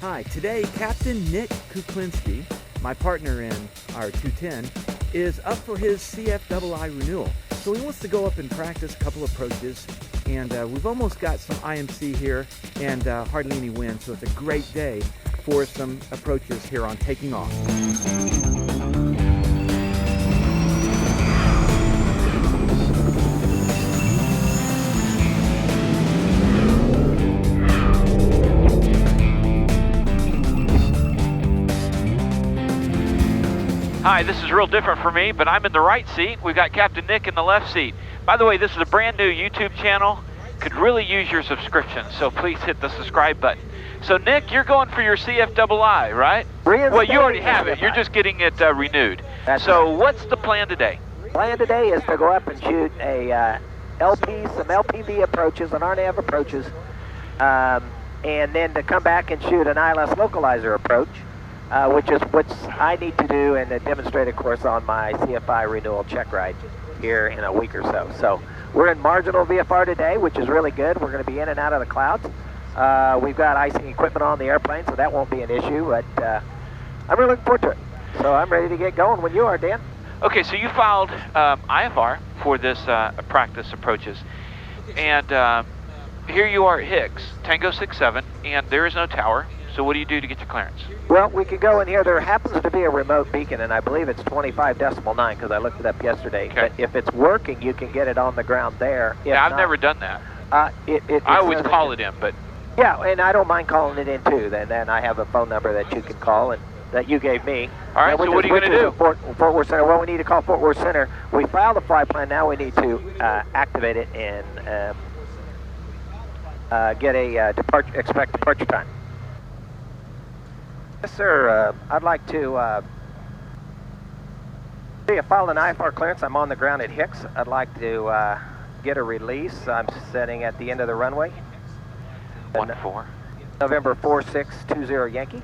Hi, today Captain Nick Kuklenski, my partner in our 210, is up for his CFII renewal. So he wants to go up and practice a couple approaches, and we've almost got some IMC here and hardly any wind, so it's a great day for some approaches here on Taking Off. Hi, this is real different for me, but I'm in the right seat. We've got Captain Nick in the left seat. By the way, this is a brand new YouTube channel. Could really use your subscription, so please hit the subscribe button. So Nick, you're going for your CFII, right? Well, you already have it. You're just getting it renewed. So what's the plan today? Plan today is to go up and shoot a some LPV approaches, an RNAV approaches, and then to come back and shoot an ILS localizer approach. Which is what I need to do in a demonstrated course on my CFI renewal check ride here in a week or so. So we're in marginal VFR today, which is really good. We're going to be in and out of the clouds. We've got icing equipment on the airplane, so that won't be an issue, but I'm really looking forward to it. So I'm ready to get going when you are, Dan. Okay, so you filed IFR for this practice approaches. And here you are at Hicks, Tango 67, and there is no tower. So what do you do to get your clearance? Well, we could go in here. There happens to be a remote beacon, and I believe it's 25.9 because I looked it up yesterday. Okay. But if it's working, you can get it on the ground there. Yeah, I've never done that. I always call it in, but... Yeah, and I don't mind calling it in too. Then I have a phone number that you can call and that you gave me. All right, so what are you going to do? Fort Worth Center. Well, we need to call Fort Worth Center. We filed the flight plan. Now we need to activate it and get a expect departure time. Yes, sir. I'd like to file an IFR clearance. I'm on the ground at Hicks. I'd like to get a release. I'm setting at the end of the runway. 1-4. November 4620 Yankee.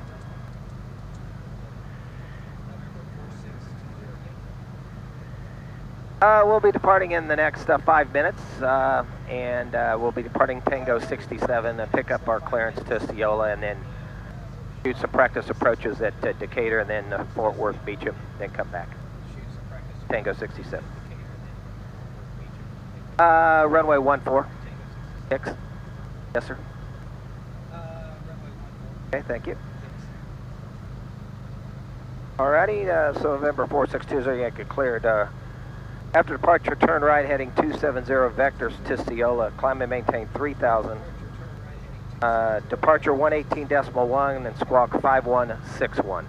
We'll be departing in the next 5 minutes, and we'll be departing Tango 67 and pick up our clearance to Ciola, and then shoot some practice approaches at Decatur, and then Fort Worth Beecham, then come back. Tango 67. Runway 14. Hicks. Yes, sir. Okay, thank you. Alrighty, so November 4620 Yankee cleared. After departure, turn right heading 270 vectors to Ciola. Climb and maintain 3000. Departure 118.1 and squawk 5161.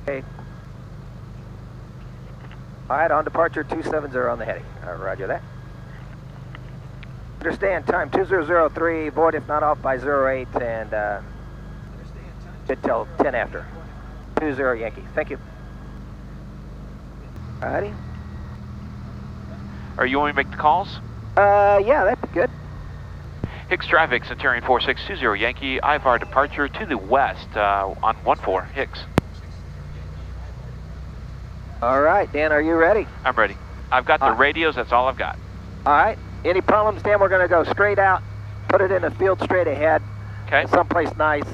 Okay. All right, on departure 270 on the heading. Roger that. Understand time 2003, void if not off by 08, and good till 10 after. 20 Yankee. Thank you. All righty. Are you want me to make the calls? Yeah, that'd be good. Hicks traffic, Centurion 4620 Yankee, IFR departure to the west on 14 Hicks. All right, Dan, are you ready? I'm ready. I've got the radios, that's all I've got. All right. Any problems, Dan? We're going to go straight out, put it in the field straight ahead. Okay. Someplace nice.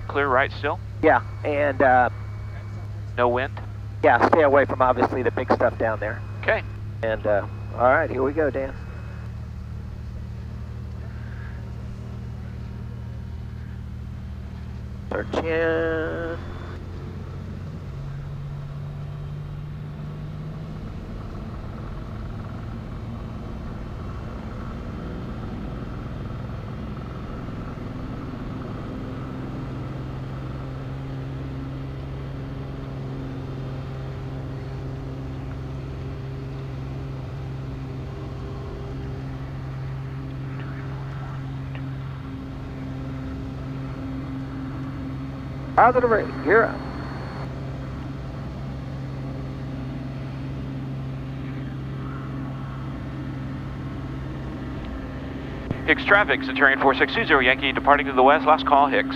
Clear right still? Yeah, and... no wind? Yeah, stay away from, obviously, the big stuff down there. Okay. And, all right, here we go, Dan. Search in. Positive rating, you're up. Hicks traffic, Centurion 4620 Yankee, departing to the west, last call, Hicks.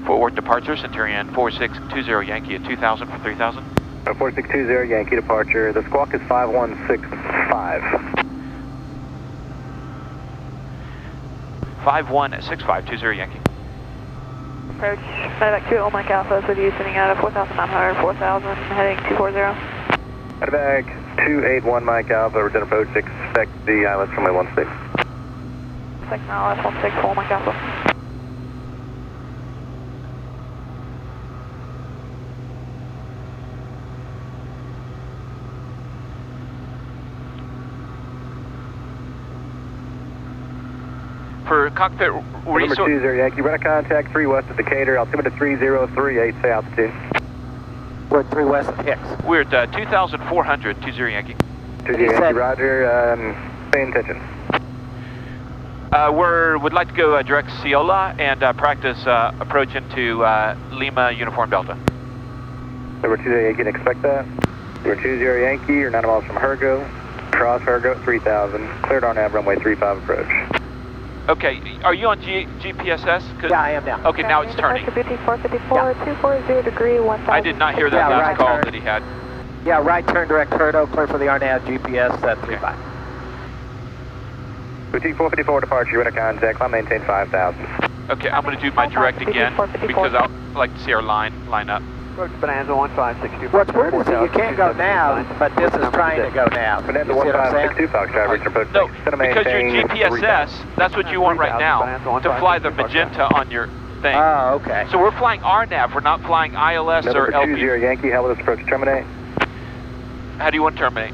Forward departure, Centurion 4620 Yankee at 2000 for 3000. 4620 Yankee departure. The squawk is 5165. 516520 Yankee. Approach, medevac 2 Mike Alpha is with you, sending out of 4,900, 4,000, heading 240. Medevac 281 Mike Alpha, return approach, expect the ILS from 16. Second ILS 164 Mike Alpha. For cockpit resource... Number 20 Yankee, run a contact 3 west of Decatur, altimeter 3038, say altitude. We're at 3 west of Hicks. We're at 2,400, 20 Yankee. 20 Yankee, roger, say intention. Would like to go direct Ciola and practice approach into Lima Uniform Delta. Number 20 Yankee, can expect that. Number 20 Yankee, you're 9 miles from Hergo, cross Hergo at 3000, cleared RNAV runway 35 approach. Okay, are you on GPSS? Yeah, I am now. Okay, now it's turning. 454, 240 degree, 1000. I did not hear that last right call turn. that he had. Yeah, right turn direct Herdo, clear for the RNAV GPS at 35. Boutique 454 departure, run a contact, climb maintain 5000. Okay, I'm going to do my direct again because I'd like to see our line up. Approach Bonanza 1562. What's weird is that you can't go nav, but this is trying to go nav. Bonanza You see what I'm saying? 1562 Fox driver, approach No, 6, because your GPSS, that's what you want right now, to fly the magenta on your thing. Oh, okay. So we're flying RNAV, we're not flying ILS Number or LP. 20 Yankee, how will this approach terminate? How do you want to terminate?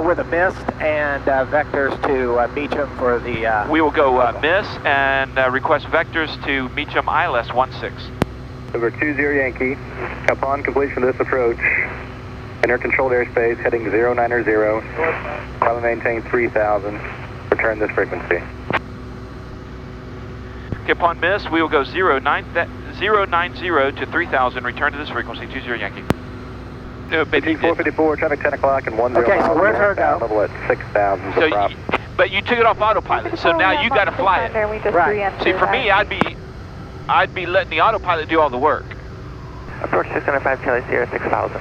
With a mist and vectors to Meacham for the... We will go miss and request vectors to Meacham ILS 16. Number 20 Yankee, upon completion of this approach, enter controlled airspace heading 090, climb and maintain 3000, return this frequency. Okay, upon miss, we will go 090 to 3000, return to this frequency, 20 Yankee. Boutique 454, traffic 10 o'clock and 10 Okay, so where'd her go? level at 6000, So but you took it off autopilot, so now you got to fly it. Right. See, for me, I'd be letting the autopilot do all the work. Approach 605 Charlie Sierra 6000.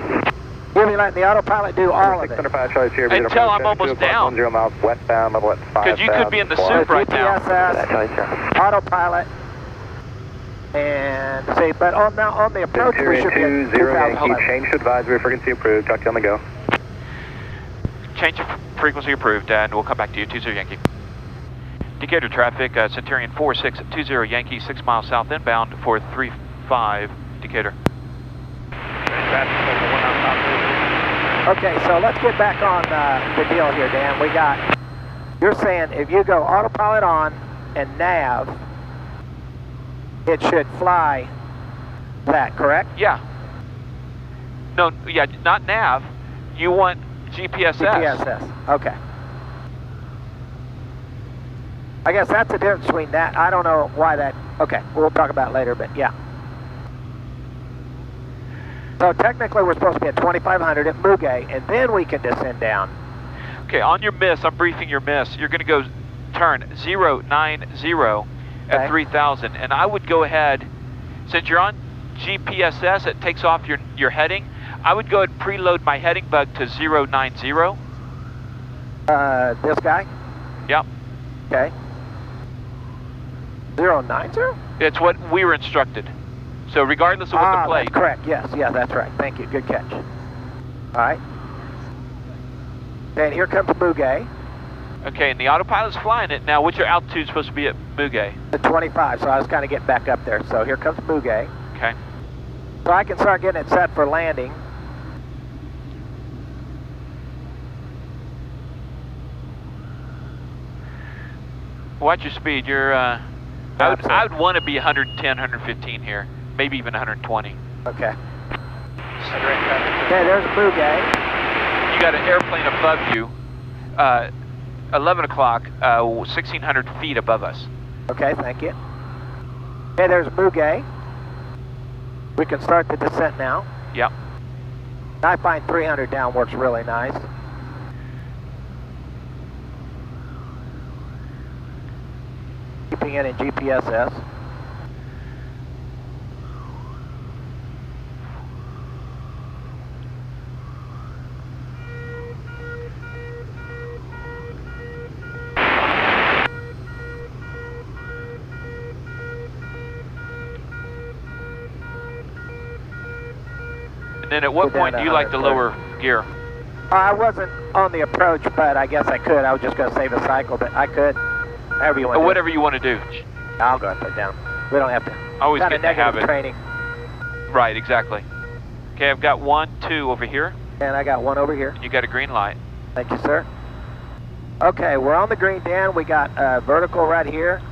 You'll be letting the autopilot do all of it. 605 Charlie Sierra, Until I'm almost down. 10 miles westbound, level at 5000. Because you could be in the soup right now. GPSS, autopilot, and see, but on the approach we should be at 20 2,000. Yankee, change to advisory, frequency approved, talk to you on the go. Change of frequency approved, and we'll come back to you, 20 Yankee. Decatur traffic, Centurion 4620 Yankee, 6 miles south inbound for 35 Decatur. Okay, so let's get back on the deal here, Dan. You're saying if you go autopilot on and nav, it should fly that, correct? Yeah. No, yeah, not nav. You want GPSS. GPSS, okay. I guess that's the difference between that. I don't know why that, okay, we'll talk about it later, but yeah. So technically we're supposed to be at 2500 at Muge, and then we can descend down. Okay, on your miss, I'm briefing your miss. You're going to go turn 090 at 3000, and I would go ahead, since you're on GPSS, it takes off your heading. I would go ahead and preload my heading bug to 090. This guy? Yep. Okay. 090? It's what we were instructed. So regardless of what the plate. That's correct, yes, yeah, that's right. Thank you, good catch. All right. And here comes Muge. Okay, and the autopilot's flying it. Now, what's your altitude supposed to be at Muge? At 25, so I was kind of getting back up there. So here comes Muge. Okay. So I can start getting it set for landing. Watch your speed. You're, I would want to be 110, 115 here. Maybe even 120. Okay. Okay, there's Muge. You got an airplane above you. 11 o'clock, 1,600 feet above us. Okay, thank you. Okay, there's Muge. We can start the descent now. Yep. I find 300 down works really nice. Keeping it in GPSS. And then at what point do you like to lower gear? I wasn't on the approach, but I guess I could. I was just going to save a cycle, but I could. However you want to do. Whatever you want to do. I'll go upside down. We don't have to. Always Kind get of to have negative it. training. Right, exactly. Okay, I've got 1, 2 over here. And I got one over here. You got a green light. Thank you, sir. Okay, we're on the green, Dan. We got vertical right here.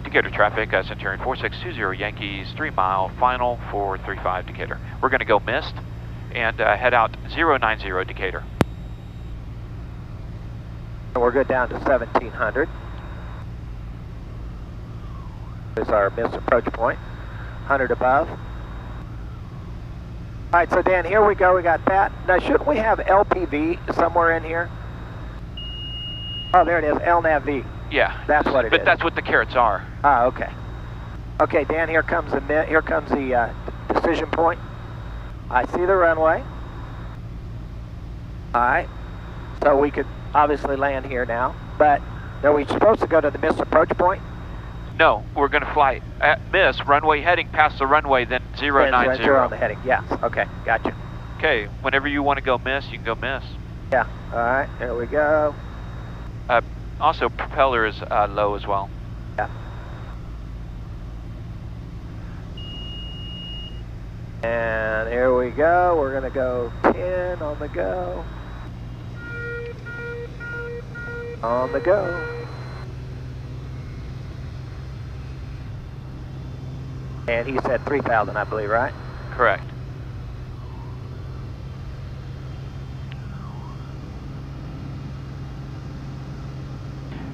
Decatur traffic, Centurion 4620 Yankees, 3 mile, final 435 Decatur. We're going to go mist and head out 090 Decatur. And we're good down to 1700. This is our missed approach point. 100 above. All right, so Dan, here we go. We got that. Now, shouldn't we have LPV somewhere in here? Oh, there it is, LNAV. Yeah, That's what it is. But that's what the carrots are. Ah, okay. Okay, Dan, here comes the decision point. I see the runway. All right. So we could obviously land here now, but are we supposed to go to the missed approach point? No, we're going to fly at miss, runway heading past the runway, then 090. Zero on the heading, yes. Okay, gotcha. Okay, whenever you want to go miss, you can go miss. Yeah, all right, there we go. Also, propeller is low as well. Yeah. And here we go. We're going to go 10 on the go. On the go. And he said 3,000, I believe, right? Correct.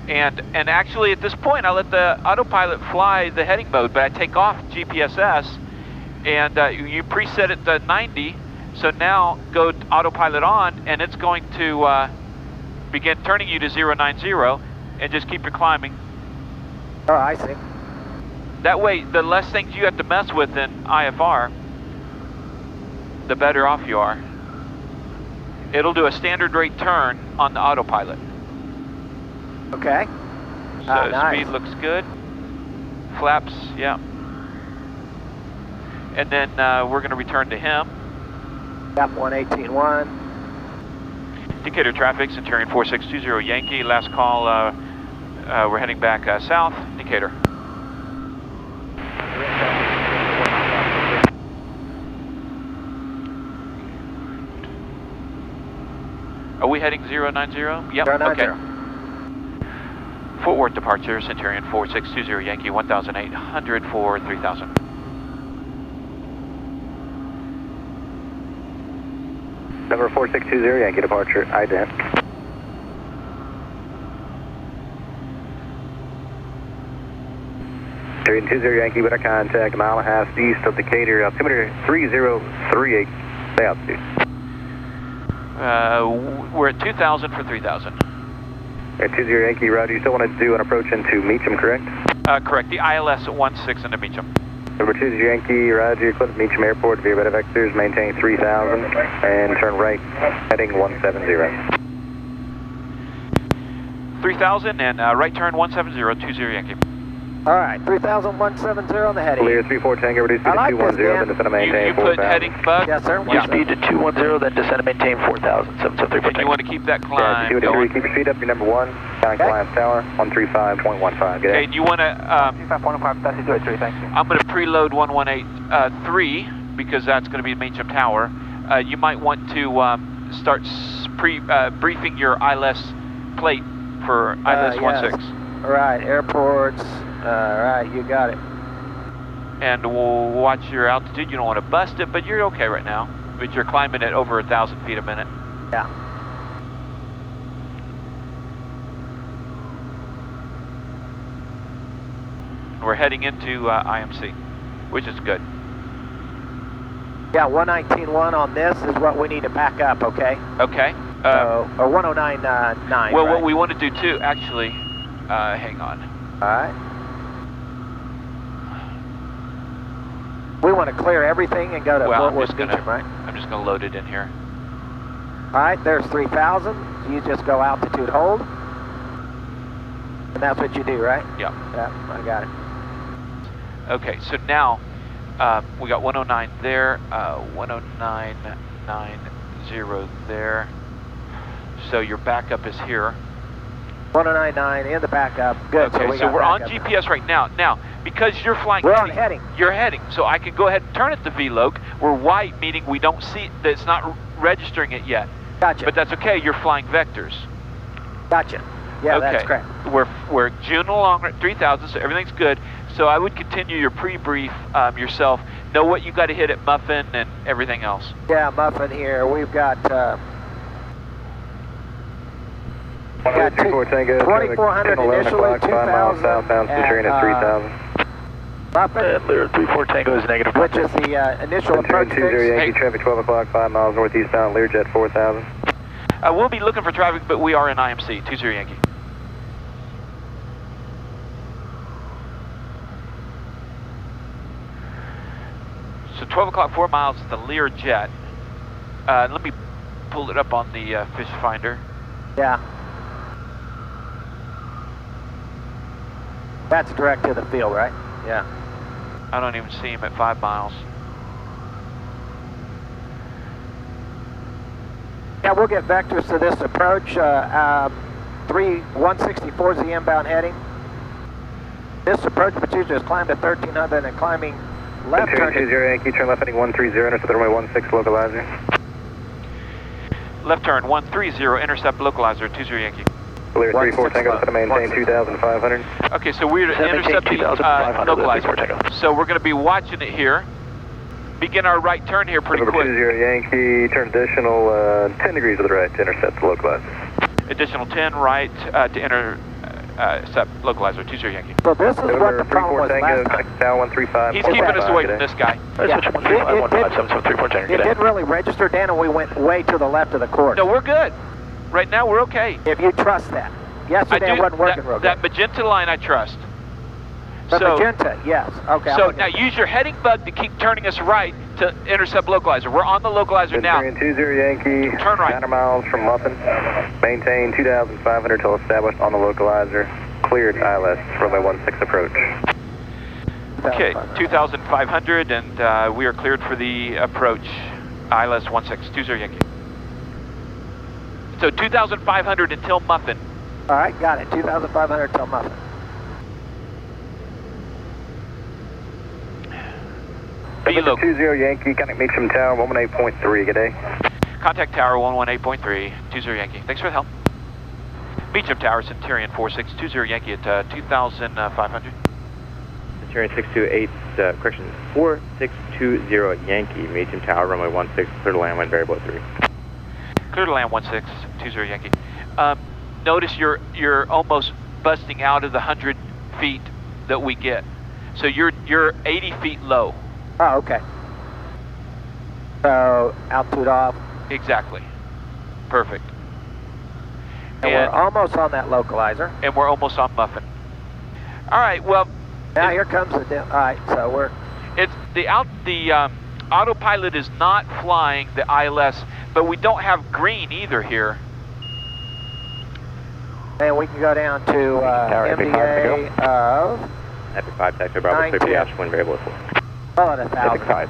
And actually, at this point, I let the autopilot fly the heading mode, but I take off GPSS, and you preset it to 90. So now go autopilot on, and it's going to begin turning you to 090, and just keep your climbing. Oh, I see. That way, the less things you have to mess with in IFR, the better off you are. It'll do a standard rate turn on the autopilot. Okay. So nice. speed looks good. Flaps, yeah. And then we're going to return to him. Got 118.1. Decatur traffic, Centurion 4620 Yankee. Last call, we're heading back south, Decatur. Are we heading 090? Yep, 090. okay. Fort Worth departure, Centurion 4620 Yankee, 1,800 for 3,000. Number 4620 Yankee departure, ident. Centurion 20 Yankee, better contact, 1.5 miles east of Decatur, altimeter 3038, stay altitude. We're at 2,000 for 3,000. 20 Yankee, roger, you still want to do an approach into Meacham, correct? Correct, the ILS at 16 into Meacham. Number 20 Yankee, roger, close to Meacham Airport, via better vectors, maintain 3,000, and turn right, heading 170. 3,000 and right turn 170, 20 Yankee. All right, 3,170 on the heading. Clear 34 Tango, reduce speed to 210, then descend and maintain You put 4,000. heading bug? Yes, sir. Reduce speed to 210, then descend and maintain 4,000. 773 And you want to keep that Yeah, climb 203, going. keep your feet up, your number 1, counting Climb Tower, 135.15, get Okay, it? do you want to, 25.15, that's 283, thank you. I'm going to preload 1183 because that's going to be Meacham Tower. You might want to start briefing your ILS plate for ILS 16. All right, airports. All right, you got it. And we'll watch your altitude. You don't want to bust it, but you're okay right now. But you're climbing at over 1,000 feet a minute. Yeah. We're heading into IMC, which is good. Yeah, 119.1 on this is what we need to back up, okay? Okay. Or 109.9, well, right? what we want to do too, actually, hang on. All right. We want to clear everything and go to Fort Worth Meacham, right? I'm just going to load it in here. All right, there's 3,000. You just go altitude hold. And that's what you do, right? Yeah. Yeah, I got it. Okay, so now We got 109 there, 109.90 there. So your backup is here. 1099 in the backup. Good. Okay, so we're on GPS right now. Now, because you're flying, we're on heading. You're heading, so I can go ahead and turn it to VLOC. We're white, meaning we don't see that it's not registering it yet. Gotcha. But that's okay. You're flying vectors. Gotcha. Yeah, okay. that's correct. We're June along at 3,000, so everything's good. So I would continue your pre-brief yourself. Know what you got to hit at Muffin and everything else. Yeah, Muffin here. We've got 2,400 initially, 2,000 southbound, Centurion at 3,000. Muffin. Lear 34 Tango is negative. Which is the initial approach. 20 Yankee traffic 12 o'clock, 5 miles northeastbound, Learjet 4,000. We'll be looking for traffic, but we are in IMC, 20 Yankee. So 12 o'clock, 4 miles is the Learjet. Let me pull it up on the fish finder. Yeah. That's direct to the field, right? Yeah. I don't even see him at 5 miles. Yeah, we'll get vectors to this approach. 164 is the inbound heading. This approach procedure is climbed to 1,300 and climbing left turn. 20 Yankee, turn left heading 130, intercept runway 16 localizer. Left turn 130, intercept localizer, 20 Yankee. Lear 34 Tango, set to maintain 2,500. Okay, so we're intercepting localizer. So we're going to be watching it here. Begin our right turn here pretty quick. 20 Yankee, turn additional 10 degrees to the right to intercept the localizer. Additional 10 right to intercept localizer, 20 Yankee. So this is what the problem was last time. Now 135. He's keeping us away from this guy. Yeah. It didn't really register, Dan, and we went way to the left of the course. No, we're good. Right now, we're okay. If you trust that. Yesterday it wasn't working real good. That magenta line I trust. The magenta, yes. Okay. So now use your heading bug to keep turning us right to intercept localizer. We're on the localizer now. 20 Yankee, turn right. 900 miles from Muffin. Maintain 2,500 till established on the localizer. Cleared ILS, runway 16 approach. Okay, 2,500 and we are cleared for the approach. ILS 16, 20 Yankee. So 2,500 until Muffin. All right, got it. 2,500 till Muffin. VLOC. 20 Yankee, contact Meacham Tower 118.3. Good day. Contact Tower 118.3, 20 Yankee. Thanks for the help. Meacham Tower, Centurion 4620 Yankee at 2,500. Centurion 628, correction, 4620 Yankee, Meacham Tower, runway 16, clear to land, wind variable at 3. Clear to land 1620 Yankee. Notice you're almost busting out of the 100 feet that we get. So you're 80 feet low. Oh, okay. So altitude off. Exactly. Perfect. And we're almost on that localizer. And we're almost on Muffin. All right. Well. Now here comes the. All right. So we're. It's the autopilot is not flying the ILS, but we don't have green either here. And we can go down to MDA of Ep5, taxi Bravo, clear to Ash, wind variable at 4. Well, at 1,000. Ep5.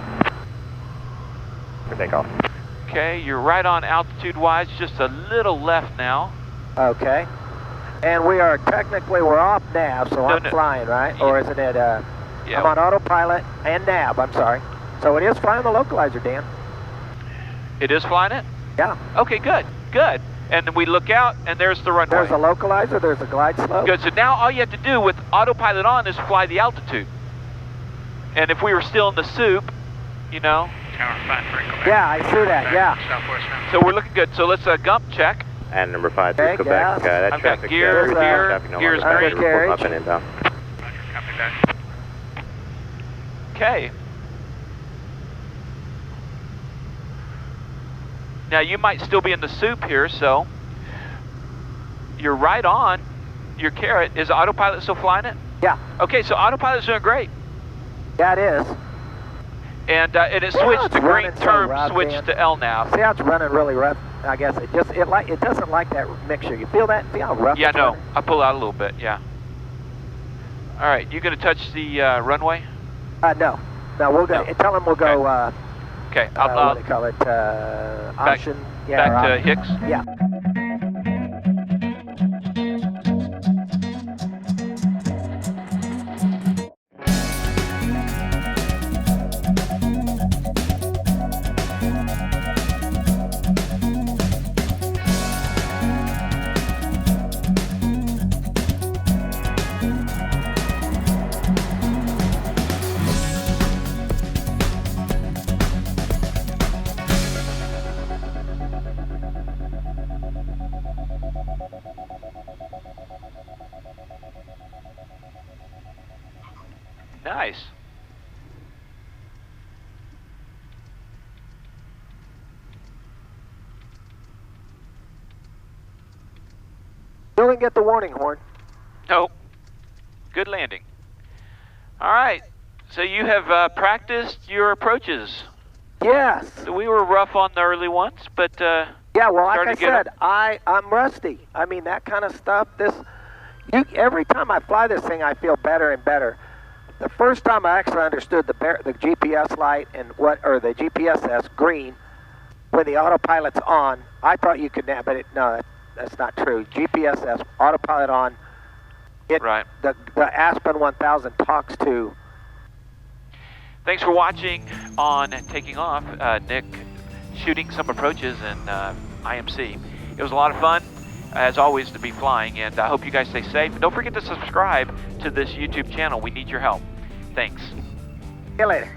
For takeoff. Okay, you're right on altitude-wise, just a little left now. Okay. And we're off nav, so I'm flying, right? Or isn't it, yeah. I'm on autopilot and nav, I'm sorry. So it is flying the localizer, Dan. It is flying it? Yeah. Okay, good, good. And then we look out, and there's the runway. There's a localizer, there's a glide slope. Good, so now all you have to do with autopilot on is fly the altitude. And if we were still in the soup, you know. Tower 5, yeah, I see that, yeah. Southwest now. So we're looking good. So let's gump check. And number 5, please go back. That I've traffic got gears no green. up and inbound. Copy that. Okay. Now you might still be in the soup here, so you're right on your carrot. Is autopilot still flying it? Yeah. Okay, so autopilot's doing great. Yeah, it is. And it switched to green term, switched to LNAV. See how it's running really rough? I guess it doesn't like that mixture. You feel that? See how rough? Yeah, it's no. running? I pull out a little bit. Yeah. All right, you gonna touch the runway? No. No, we'll go. No. Tell him we'll go. Okay, What do they call it? Option. Yeah. back to Hicks. Yeah. Nice. Still didn't get the warning horn. Nope. Good landing. All right. So you have practiced your approaches. Yes. So we were rough on the early ones, but Yeah, well, like started I to get said, I'm rusty. I mean, that kind of stuff. Every time I fly this thing, I feel better and better. The first time I actually understood the GPS light and the GPSS green when the autopilot's on, I thought you could, but that's not true. GPSS autopilot on. Right. The Aspen 1000 talks to. Thanks for watching on Taking Off. Nick shooting some approaches in IMC. It was a lot of fun, as always, to be flying, and I hope you guys stay safe. Don't forget to subscribe to this YouTube channel. We need your help. Thanks. See you later.